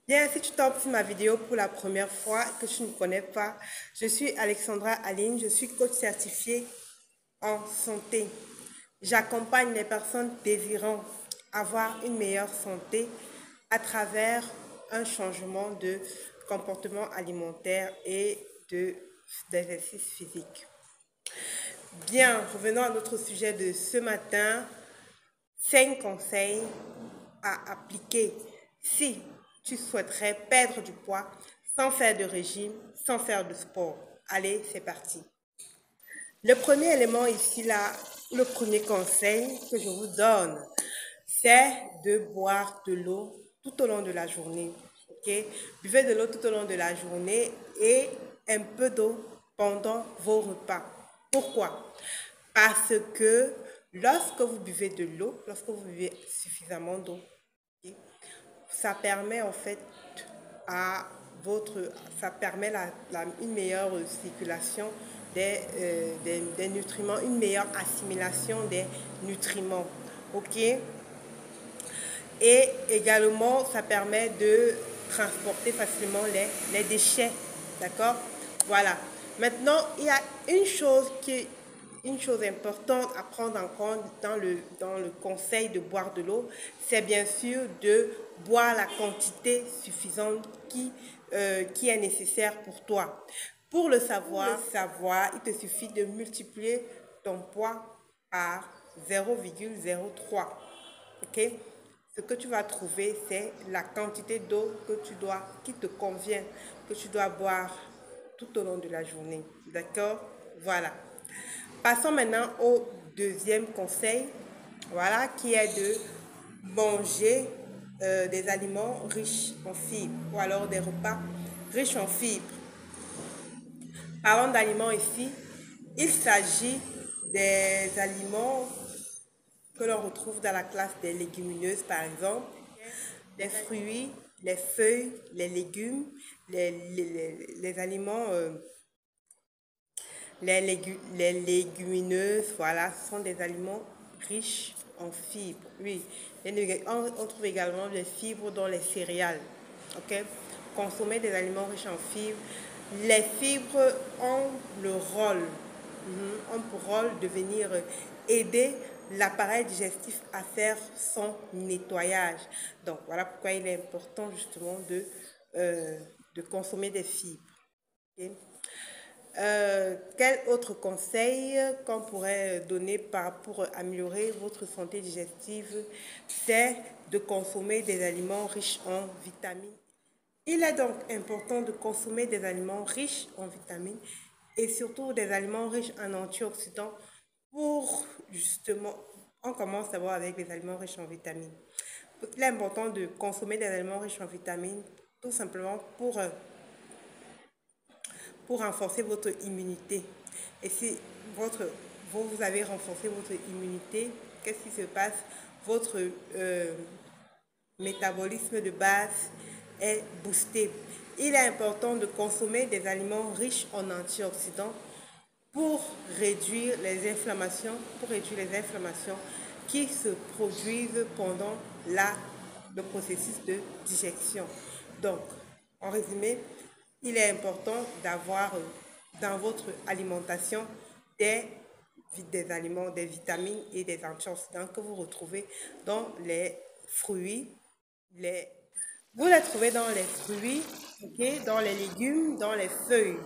Bien, si tu tombes sur ma vidéo pour la première fois que tu ne connais pas, je suis Alexandra Aline, je suis coach certifiée en santé. J'accompagne les personnes désirant avoir une meilleure santé à travers un changement de comportement alimentaire et d'exercice physique. Bien, revenons à notre sujet de ce matin. 5 conseils à appliquer si tu souhaiterais perdre du poids sans faire de régime, sans faire de sport. Allez, c'est parti. Le premier élément ici, là, le premier conseil que je vous donne, c'est de boire de l'eau tout au long de la journée. Ok? Buvez de l'eau tout au long de la journée et un peu d'eau pendant vos repas. Pourquoi? Parce que lorsque vous buvez de l'eau, lorsque vous buvez suffisamment d'eau, ok, ça permet en fait à ça permet une meilleure circulation des nutriments, une meilleure assimilation des nutriments. Ok? Et également, ça permet de transporter facilement les déchets. D'accord? Voilà. Maintenant, il y a une chose importante à prendre en compte dans le conseil de boire de l'eau, c'est bien sûr de boire la quantité suffisante qui est nécessaire pour toi. Pour le savoir, il te suffit de multiplier ton poids par 0,03. Ok? Ce que tu vas trouver, c'est la quantité d'eau qui te convient, que tu dois boire tout au long de la journée. D'accord? Voilà. Passons maintenant au deuxième conseil, voilà, qui est de manger des aliments riches en fibres ou alors des repas riches en fibres. Parlons d'aliments ici. Il s'agit des aliments que l'on retrouve dans la classe des légumineuses, par exemple, les fruits, les feuilles, les légumes, les aliments, les légumineuses, voilà, ce sont des aliments riches en fibres. Oui, on trouve également les fibres dans les céréales. Ok? Consommer des aliments riches en fibres. Les fibres ont le rôle, ont pour rôle de venir aider l'appareil digestif à faire son nettoyage. Donc voilà pourquoi il est important justement de consommer des fibres. Ok? Quel autre conseil qu'on pourrait donner pour améliorer votre santé digestive, c'est de consommer des aliments riches en vitamines. Il est donc important de consommer des aliments riches en vitamines et surtout des aliments riches en antioxydants pour justement, on commence d'abord avec les aliments riches en vitamines. Il est important de consommer des aliments riches en vitamines tout simplement pour renforcer votre immunité. Et si vous avez renforcé votre immunité, qu'est-ce qui se passe? Votre métabolisme de base est boosté. Il est important de consommer des aliments riches en antioxydants pour réduire les inflammations qui se produisent pendant le processus de digestion. Donc, en résumé, il est important d'avoir dans votre alimentation des aliments, des vitamines et des antioxydants que vous retrouvez dans les fruits, les, vous les trouvez dans les fruits, ok, dans les légumes, dans les feuilles.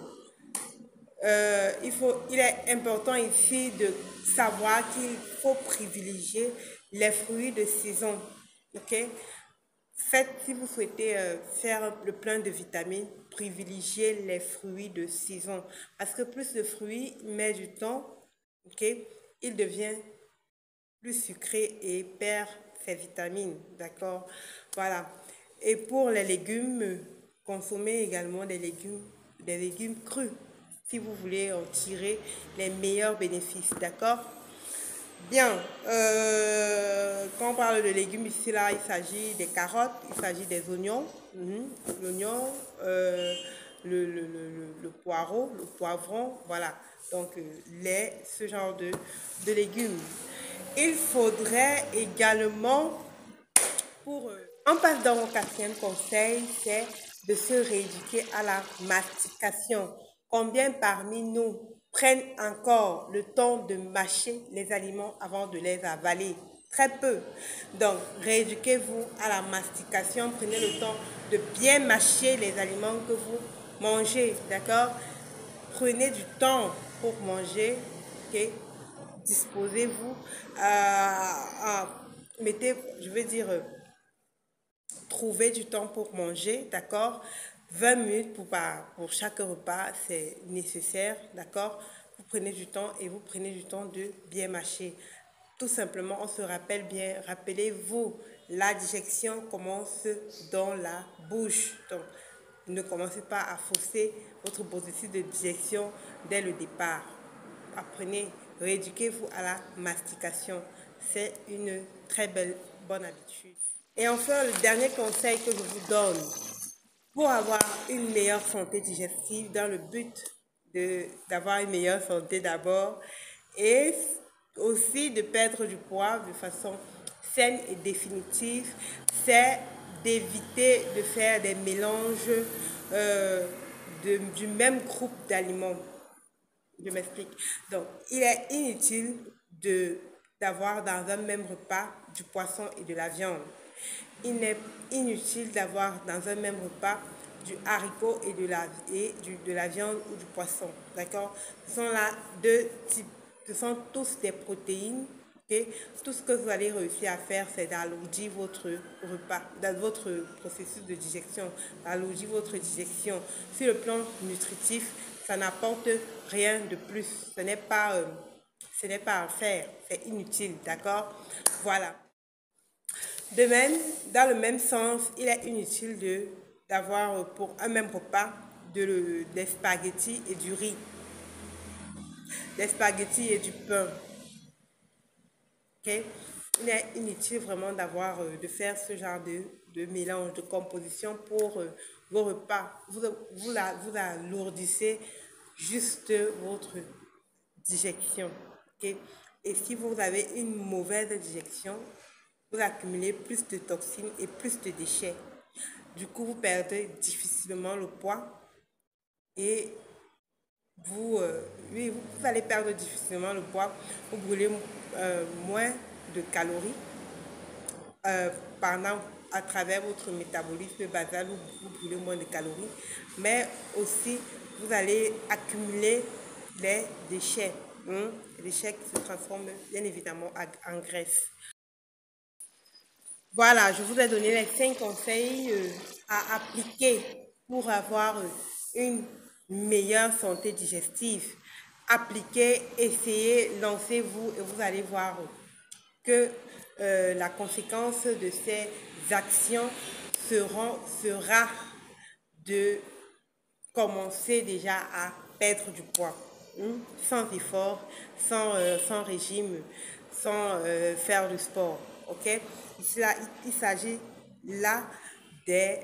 Il est important ici de savoir qu'il faut privilégier les fruits de saison. Ok? Faites, si vous souhaitez faire le plein de vitamines, privilégiez les fruits de saison. Parce que plus le fruit met du temps, ok, il devient plus sucré et perd ses vitamines. D'accord? Voilà. Et pour les légumes, consommez également des légumes crus si vous voulez en tirer les meilleurs bénéfices. D'accord? Bien, quand on parle de légumes ici, là, il s'agit des carottes, il s'agit des oignons, l'oignon, le poireau, le poivron, voilà. Donc, ce genre de légumes. Il faudrait également, pour On passe dans mon quatrième conseil, c'est de se rééduquer à la mastication. Combien parmi nous prennent encore le temps de mâcher les aliments avant de les avaler? Très peu. Donc, rééduquez-vous à la mastication. Prenez le temps de bien mâcher les aliments que vous mangez, d'accord? Prenez du temps pour manger, ok? Disposez-vous mettez, je veux dire, trouver du temps pour manger, d'accord? 20 minutes pour chaque repas, c'est nécessaire, d'accord? Vous prenez du temps et vous prenez du temps de bien mâcher. Tout simplement, on se rappelle bien, rappelez-vous, la digestion commence dans la bouche. Donc, ne commencez pas à forcer votre processus de digestion dès le départ. Apprenez, rééduquez-vous à la mastication. C'est une très bonne habitude. Et enfin, le dernier conseil que je vous donne pour avoir une meilleure santé digestive, dans le but d'avoir une meilleure santé d'abord, et aussi de perdre du poids de façon saine et définitive, c'est d'éviter de faire des mélanges du même groupe d'aliments. Je m'explique. Donc, il est inutile d'avoir dans un même repas du poisson et de la viande. Il est inutile d'avoir dans un même repas du haricot et de la viande ou du poisson. D'accord? Ce sont là deux types. Ce sont tous des protéines. Okay? Tout ce que vous allez réussir à faire, c'est d'alourdir votre repas, dans votre processus de digestion, d'alourdir votre digestion. Sur le plan nutritif, ça n'apporte rien de plus. Ce n'est pas à faire. C'est inutile. D'accord? Voilà. De même, dans le même sens, il est inutile d'avoir pour un même repas des spaghettis et du riz, des spaghettis et du pain. Okay? Il est inutile vraiment de faire ce genre de mélange, de composition pour vos repas. Vous alourdissez juste votre digestion. Okay? Et si vous avez une mauvaise digestion, vous accumulez plus de toxines et plus de déchets. Du coup, vous perdez difficilement le poids et oui, vous allez perdre difficilement le poids. Vous brûlez moins de calories pendant à travers votre métabolisme basal, vous brûlez moins de calories, mais aussi vous allez accumuler les déchets, les déchets qui se transforment bien évidemment en graisse. Voilà, je vous ai donné les 5 conseils à appliquer pour avoir une meilleure santé digestive. Appliquez, essayez, lancez-vous et vous allez voir que la conséquence de ces actions sera de commencer déjà à perdre du poids, sans effort, sans régime, sans faire du sport. Ok? Il s'agit là des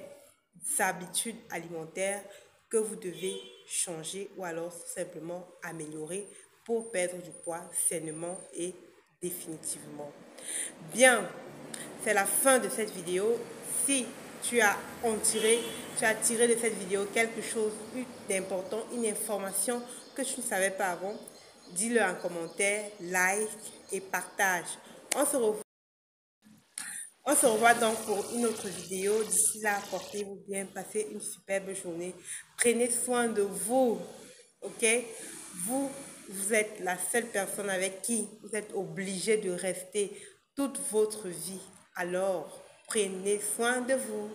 habitudes alimentaires que vous devez changer ou alors simplement améliorer pour perdre du poids sainement et définitivement. Bien, c'est la fin de cette vidéo. Si tu as tiré de cette vidéo quelque chose d'important, une information que tu ne savais pas avant, dis-le en commentaire, like et partage. On se revoit donc pour une autre vidéo. D'ici là, portez-vous bien, passez une superbe journée. Prenez soin de vous, ok? Vous êtes la seule personne avec qui vous êtes obligé de rester toute votre vie. Alors, prenez soin de vous.